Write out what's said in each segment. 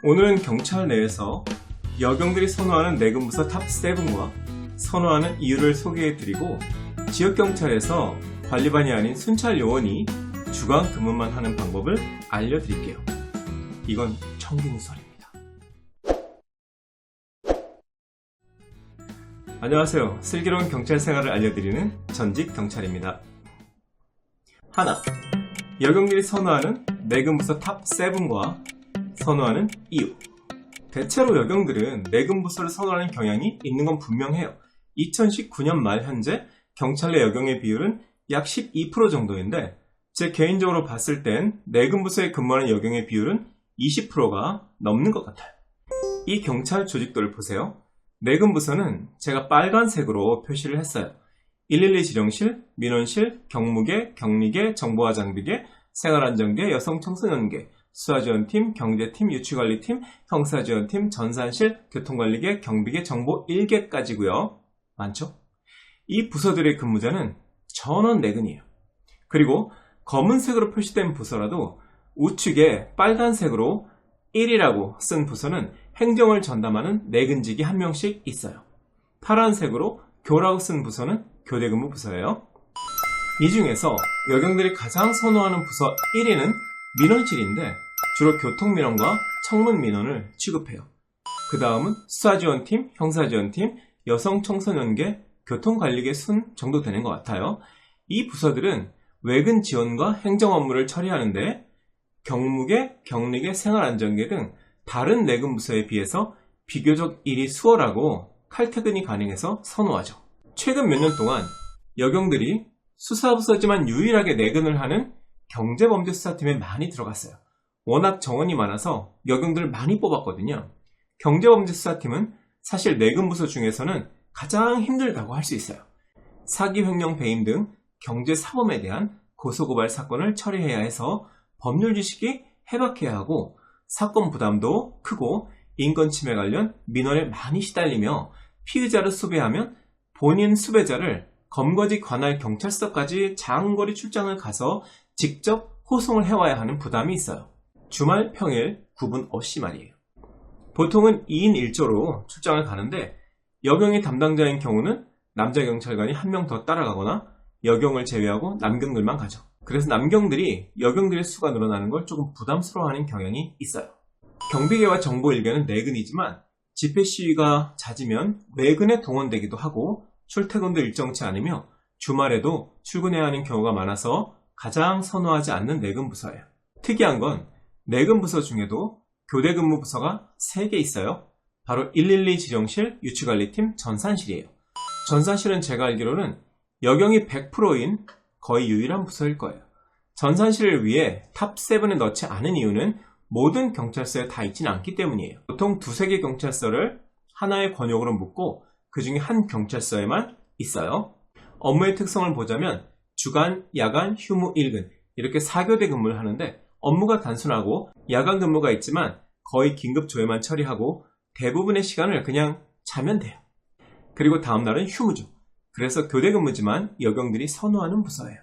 오늘은 경찰 내에서 여경들이 선호하는 내근부서 탑7과 선호하는 이유를 소개해드리고 지역경찰에서 관리반이 아닌 순찰요원이 주간 근무만 하는 방법을 알려드릴게요. 이건 청기누설입니다. 안녕하세요. 슬기로운 경찰 생활을 알려드리는 전직 경찰입니다. 하나, 여경들이 선호하는 내근부서 탑7과 선호하는 이유. 대체로 여경들은 내근부서를 선호하는 경향이 있는 건 분명해요. 2019년 말 현재 경찰 내 여경의 비율은 약 12% 정도인데 제 개인적으로 봤을 땐 내근부서에 근무하는 여경의 비율은 20%가 넘는 것 같아요. 이 경찰 조직도를 보세요. 내근부서는 제가 빨간색으로 표시를 했어요. 112 지령실, 민원실, 경무계, 격리계, 정보화 장비계, 생활안전계, 여성청소년계, 수사지원팀, 경제팀, 유치관리팀, 형사지원팀, 전산실, 교통관리계, 경비계, 정보 1계까지고요. 많죠? 이 부서들의 근무자는 전원 내근이에요. 그리고 검은색으로 표시된 부서라도 우측에 빨간색으로 1이라고 쓴 부서는 행정을 전담하는 내근직이 한 명씩 있어요. 파란색으로 교라고 쓴 부서는 교대근무 부서예요. 이 중에서 여경들이 가장 선호하는 부서 1위는 민원실인데 주로 교통민원과 청문민원을 취급해요. 그 다음은 수사지원팀, 형사지원팀, 여성청소년계, 교통관리계 순 정도 되는 것 같아요. 이 부서들은 외근 지원과 행정 업무를 처리하는데 경무계, 격리계, 생활안전계 등 다른 내근 부서에 비해서 비교적 일이 수월하고 칼퇴근이 가능해서 선호하죠. 최근 몇 년 동안 여경들이 수사부서지만 유일하게 내근을 하는 경제범죄수사팀에 많이 들어갔어요. 워낙 정원이 많아서 여경들을 많이 뽑았거든요. 경제범죄수사팀은 사실 내근부서 중에서는 가장 힘들다고 할 수 있어요. 사기, 횡령, 배임 등 경제사범에 대한 고소고발 사건을 처리해야 해서 법률 지식이 해박해야 하고 사건 부담도 크고 인권침해 관련 민원에 많이 시달리며 피의자를 수배하면 본인 수배자를 검거지 관할 경찰서까지 장거리 출장을 가서 직접 호송을 해와야 하는 부담이 있어요. 주말, 평일 구분 없이 말이에요. 보통은 2인 1조로 출장을 가는데 여경이 담당자인 경우는 남자 경찰관이 한 명 더 따라가거나 여경을 제외하고 남경들만 가죠. 그래서 남경들이 여경들의 수가 늘어나는 걸 조금 부담스러워하는 경향이 있어요. 경비계와 정보일계는 내근이지만 집회 시위가 잦으면 외근에 동원되기도 하고 출퇴근도 일정치 않으며 주말에도 출근해야 하는 경우가 많아서 가장 선호하지 않는 내근부서예요. 특이한 건 내근부서 중에도 교대근무 부서가 3개 있어요. 바로 112 지령실, 유치관리팀, 전산실이에요. 전산실은 제가 알기로는 여경이 100%인 거의 유일한 부서일 거예요. 전산실을 위해 탑7에 넣지 않은 이유는 모든 경찰서에 다 있지는 않기 때문이에요. 보통 2-3개 경찰서를 하나의 권역으로 묶고 그 중에 한 경찰서에만 있어요. 업무의 특성을 보자면 주간, 야간, 휴무, 일근 이렇게 4교대 근무를 하는데 업무가 단순하고 야간 근무가 있지만 거의 긴급 조회만 처리하고 대부분의 시간을 그냥 자면 돼요. 그리고 다음 날은 휴무죠. 그래서 교대 근무지만 여경들이 선호하는 부서예요.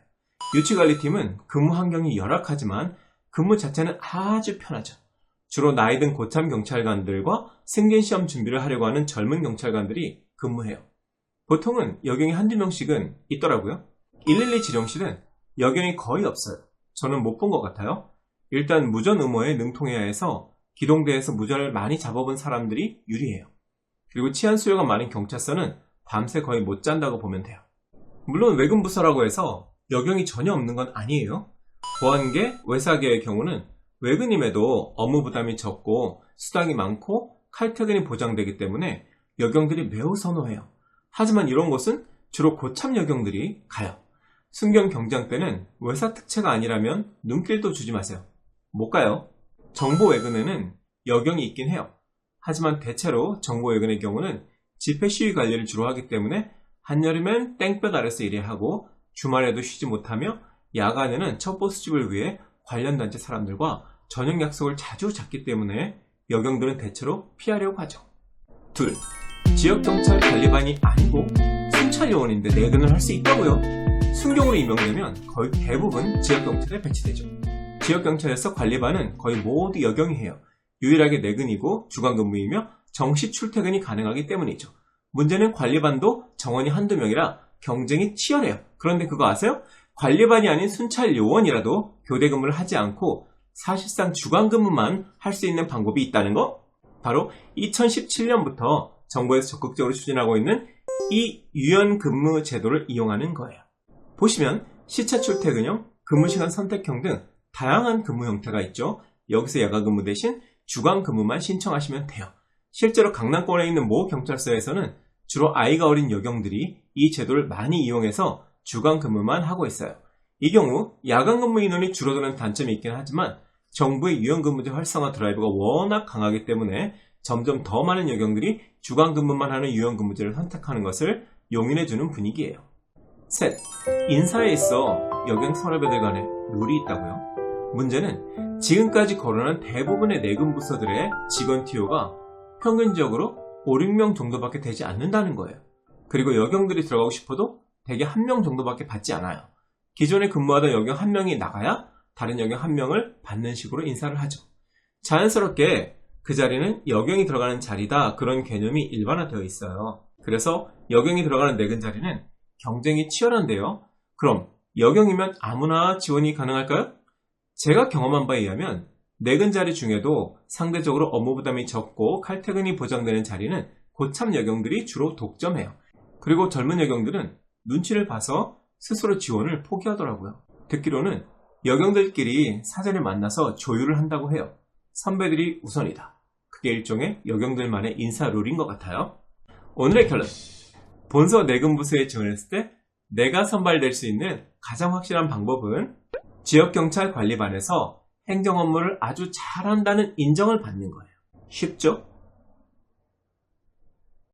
유치관리팀은 근무 환경이 열악하지만 근무 자체는 아주 편하죠. 주로 나이 든 고참 경찰관들과 승진시험 준비를 하려고 하는 젊은 경찰관들이 근무해요. 보통은 여경이 한두 명씩은 있더라고요. 112 지령실은 여경이 거의 없어요. 저는 못 본 것 같아요. 일단 무전 의무에 능통해야 해서 기동대에서 무전을 많이 잡아본 사람들이 유리해요. 그리고 치안 수요가 많은 경찰서는 밤새 거의 못 잔다고 보면 돼요. 물론 외근부서라고 해서 여경이 전혀 없는 건 아니에요. 보안계, 외사계의 경우는 외근임에도 업무 부담이 적고 수당이 많고 칼퇴근이 보장되기 때문에 여경들이 매우 선호해요. 하지만 이런 곳은 주로 고참 여경들이 가요. 순경 경장 때는 외사 특채가 아니라면 눈길도 주지 마세요. 못 가요. 정보 외근에는 여경이 있긴 해요. 하지만 대체로 정보 외근의 경우는 집회 시위 관리를 주로 하기 때문에 한여름엔 땡볕 아래서 일해야 하고 주말에도 쉬지 못하며 야간에는 첩보수집을 위해 관련 단체 사람들과 저녁 약속을 자주 잡기 때문에 여경들은 대체로 피하려고 하죠. 2. 지역경찰 관리반이 아니고 순찰요원인데 내근을 할 수 있다고요? 순경으로 임명되면 거의 대부분 지역경찰에 배치되죠. 지역경찰에서 관리반은 거의 모두 여경이 해요. 유일하게 내근이고 주간근무이며 정시 출퇴근이 가능하기 때문이죠. 문제는 관리반도 정원이 한두 명이라 경쟁이 치열해요. 그런데 그거 아세요? 관리반이 아닌 순찰 요원이라도 교대 근무를 하지 않고 사실상 주간 근무만 할 수 있는 방법이 있다는 거? 바로 2017년부터 정부에서 적극적으로 추진하고 있는 이 유연 근무 제도를 이용하는 거예요. 보시면 시차 출퇴근형, 근무시간 선택형 등 다양한 근무 형태가 있죠. 여기서 야간 근무 대신 주간 근무만 신청하시면 돼요. 실제로 강남권에 있는 모 경찰서에서는 주로 아이가 어린 여경들이 이 제도를 많이 이용해서 주간 근무만 하고 있어요. 이 경우 야간 근무 인원이 줄어드는 단점이 있긴 하지만 정부의 유연 근무제 활성화 드라이브가 워낙 강하기 때문에 점점 더 많은 여경들이 주간 근무만 하는 유연 근무제를 선택하는 것을 용인해주는 분위기예요. 셋, 인사에 있어 여경 선후배들 간에 룰이 있다고요? 문제는 지금까지 거론한 대부분의 내근 부서들의 직원 TO가 평균적으로 5, 6명 정도밖에 되지 않는다는 거예요. 그리고 여경들이 들어가고 싶어도 대개 1명 정도밖에 받지 않아요. 기존에 근무하던 여경 1명이 나가야 다른 여경 1명을 받는 식으로 인사를 하죠. 자연스럽게 그 자리는 여경이 들어가는 자리다, 그런 개념이 일반화되어 있어요. 그래서 여경이 들어가는 내근 자리는 경쟁이 치열한데요. 그럼 여경이면 아무나 지원이 가능할까요? 제가 경험한 바에 의하면 내근 자리 중에도 상대적으로 업무 부담이 적고 칼퇴근이 보장되는 자리는 고참 여경들이 주로 독점해요. 그리고 젊은 여경들은 눈치를 봐서 스스로 지원을 포기하더라고요. 듣기로는 여경들끼리 사전에 만나서 조율을 한다고 해요. 선배들이 우선이다. 그게 일종의 여경들만의 인사 룰인 것 같아요. 오늘의 결론. 본서 내근부서에 지원했을 때 내가 선발될 수 있는 가장 확실한 방법은 지역경찰관리반에서 행정 업무를 아주 잘한다는 인정을 받는 거예요. 쉽죠?